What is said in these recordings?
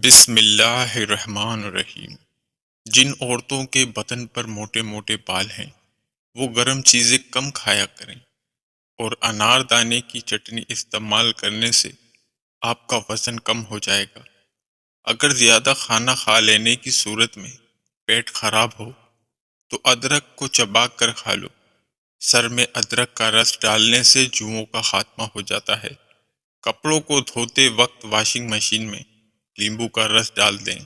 بسم اللہ الرحمن الرحیم۔ جن عورتوں کے بدن پر موٹے موٹے بال ہیں وہ گرم چیزیں کم کھایا کریں اور انار دانے کی چٹنی استعمال کرنے سے آپ کا وزن کم ہو جائے گا۔ اگر زیادہ کھانا کھا لینے کی صورت میں پیٹ خراب ہو تو ادرک کو چبا کر کھا لو۔ سر میں ادرک کا رس ڈالنے سے جوؤں کا خاتمہ ہو جاتا ہے۔ کپڑوں کو دھوتے وقت واشنگ مشین میں لیمبو کا رس ڈال دیں،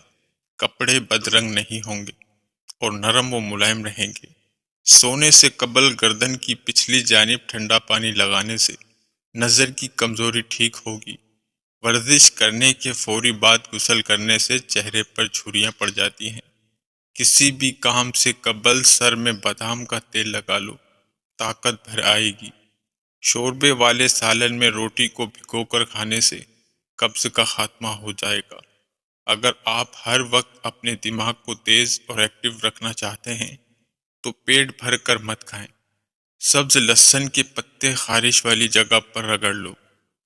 کپڑے بدرنگ نہیں ہوں گے اور نرم و ملائم رہیں گے۔ سونے سے قبل گردن کی پچھلی جانب ٹھنڈا پانی لگانے سے نظر کی کمزوری ٹھیک ہوگی۔ ورزش کرنے کے فوری بعد غسل کرنے سے چہرے پر جھریاں پڑ جاتی ہیں۔ کسی بھی کام سے قبل سر میں بادام کا تیل لگا لو، طاقت بھر آئے گی۔ شوربے والے سالن میں روٹی کو بھگو کر کھانے سے قبض کا خاتمہ ہو جائے گا۔ اگر آپ ہر وقت اپنے دماغ کو تیز اور ایکٹیو رکھنا چاہتے ہیں تو پیٹ بھر کر مت کھائیں۔ سبز لہسن کے پتے خارش والی جگہ پر رگڑ لو،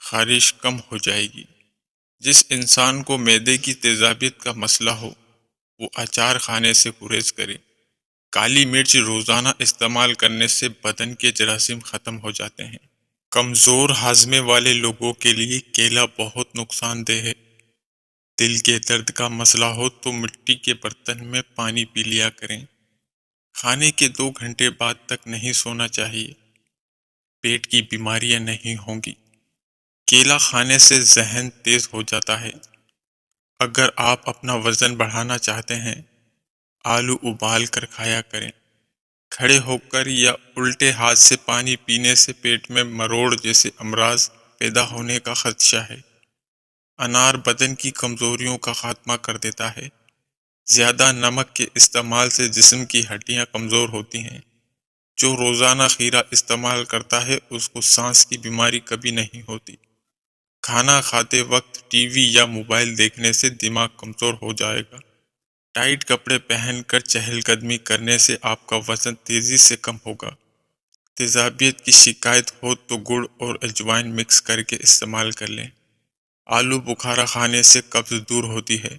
خارش کم ہو جائے گی۔ جس انسان کو معدے کی تیزابیت کا مسئلہ ہو وہ اچار کھانے سے گریز کرے۔ کالی مرچ روزانہ استعمال کرنے سے بدن کے جراثیم ختم ہو جاتے ہیں۔ کمزور ہاضمے والے لوگوں کے لیے کیلا بہت نقصان دہ ہے۔ دل کے درد کا مسئلہ ہو تو مٹی کے برتن میں پانی پی لیا کریں۔ کھانے کے 2 گھنٹے بعد تک نہیں سونا چاہیے۔ پیٹ کی بیماریاں نہیں ہوں گی۔ کیلا کھانے سے ذہن تیز ہو جاتا ہے۔ اگر آپ اپنا وزن بڑھانا چاہتے ہیں آلو ابال کر کھایا کریں۔ کھڑے ہو کر یا الٹے ہاتھ سے پانی پینے سے پیٹ میں مروڑ جیسے امراض پیدا ہونے کا خدشہ ہے۔ انار بدن کی کمزوریوں کا خاتمہ کر دیتا ہے۔ زیادہ نمک کے استعمال سے جسم کی ہڈیاں کمزور ہوتی ہیں۔ جو روزانہ کھیرا استعمال کرتا ہے اس کو سانس کی بیماری کبھی نہیں ہوتی۔ کھانا کھاتے وقت ٹی وی یا موبائل دیکھنے سے دماغ کمزور ہو جائے گا۔ ٹائٹ کپڑے پہن کر چہل قدمی کرنے سے آپ کا وزن تیزی سے کم ہوگا۔ تیزابیت کی شکایت ہو تو گڑ اور اجوائن مکس کر کے استعمال کر لیں۔ آلو بخارا کھانے سے قبض دور ہوتی ہے۔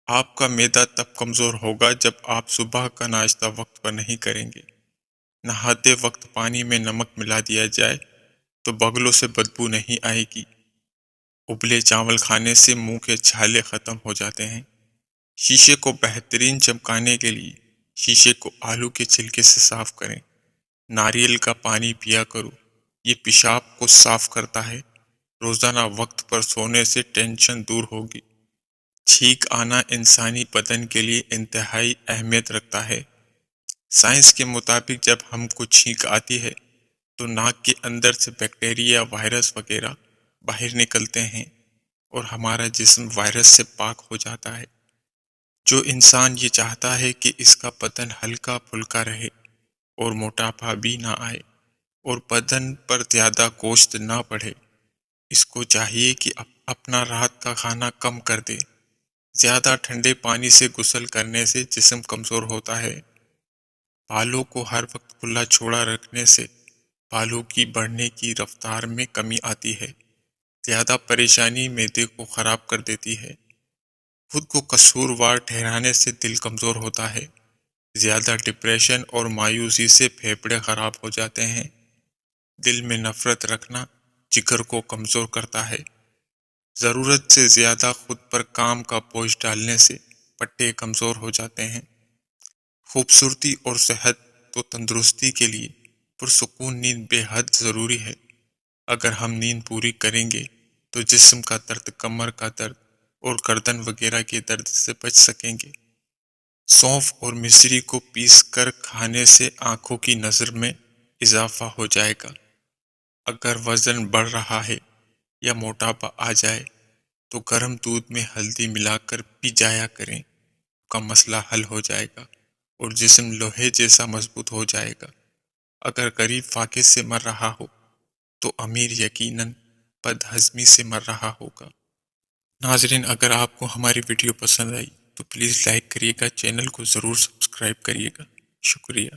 آپ کا معدہ تب کمزور ہوگا جب آپ صبح کا ناشتہ وقت پر نہیں کریں گے۔ نہاتے وقت پانی میں نمک ملا دیا جائے تو بغلوں سے بدبو نہیں آئے گی۔ ابلے چاول کھانے سے منہ کے چھالے ختم ہو جاتے ہیں۔ شیشے کو بہترین چمکانے کے لیے شیشے کو آلو کے چھلکے سے صاف کریں۔ ناریل کا پانی پیا کرو، یہ پیشاب کو صاف کرتا ہے۔ روزانہ وقت پر سونے سے ٹینشن دور ہوگی۔ چھینک آنا انسانی بدن کے لیے انتہائی اہمیت رکھتا ہے۔ سائنس کے مطابق جب ہم کو چھینک آتی ہے تو ناک کے اندر سے بیکٹیریا، وائرس وغیرہ باہر نکلتے ہیں اور ہمارا جسم وائرس سے پاک ہو جاتا ہے۔ جو انسان یہ چاہتا ہے کہ اس کا بدن ہلکا پھلکا رہے اور موٹاپا بھی نہ آئے اور بدن پر زیادہ گوشت نہ بڑھے، اس کو چاہیے کہ اپنا رات کا کھانا کم کر دے۔ زیادہ ٹھنڈے پانی سے غسل کرنے سے جسم کمزور ہوتا ہے۔ بالوں کو ہر وقت کھلا چھوڑا رکھنے سے بالوں کی بڑھنے کی رفتار میں کمی آتی ہے۔ زیادہ پریشانی معدے کو خراب کر دیتی ہے۔ خود کو قصوروار ٹھہرانے سے دل کمزور ہوتا ہے۔ زیادہ ڈپریشن اور مایوسی سے پھیپھڑے خراب ہو جاتے ہیں۔ دل میں نفرت رکھنا جگر کو کمزور کرتا ہے۔ ضرورت سے زیادہ خود پر کام کا بوجھ ڈالنے سے پٹے کمزور ہو جاتے ہیں۔ خوبصورتی اور صحت و تندرستی کے لیے پرسکون نیند بے حد ضروری ہے۔ اگر ہم نیند پوری کریں گے تو جسم کا درد، کمر کا درد اور گردن وغیرہ کے درد سے بچ سکیں گے۔ سونف اور مصری کو پیس کر کھانے سے آنکھوں کی نظر میں اضافہ ہو جائے گا۔ اگر وزن بڑھ رہا ہے یا موٹاپا آ جائے تو گرم دودھ میں ہلدی ملا کر پی جایا کریں، کا مسئلہ حل ہو جائے گا اور جسم لوہے جیسا مضبوط ہو جائے گا۔ اگر غریب فاقے سے مر رہا ہو تو امیر یقیناً بد ہضمی سے مر رہا ہوگا۔ ناظرین، اگر آپ کو ہماری ویڈیو پسند آئی تو پلیز لائک کریے گا، چینل کو ضرور سبسکرائب کریے گا۔ شکریہ۔